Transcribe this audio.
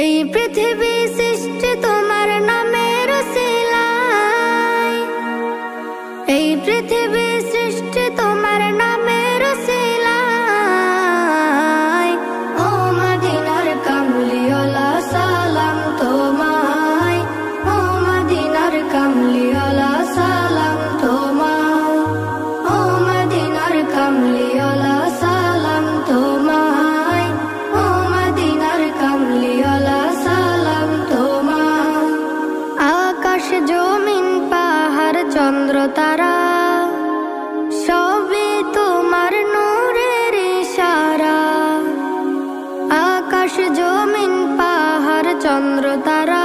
এই পৃথিবী সৃষ্টি তোমার নামের উসিলায়, এই পৃথিবী সৃষ্টি তোমার নামের উসিলায়। ও মদিনার কামলিওয়ালা সালাম তোমায়, ও মদিনার কামলিওয়ালা সালাম তোমায়, ও মদিনার কামলিওয়ালা সালাম তোমায়, ও মদিনার কামলিওয়ালা সালাম তোমায়। আকাশ জমিন পাহাড় চন্দ্র তারা সবই তোমার নূরের ইশারা। আকাশ জমিন পাহাড় চন্দ্র তারা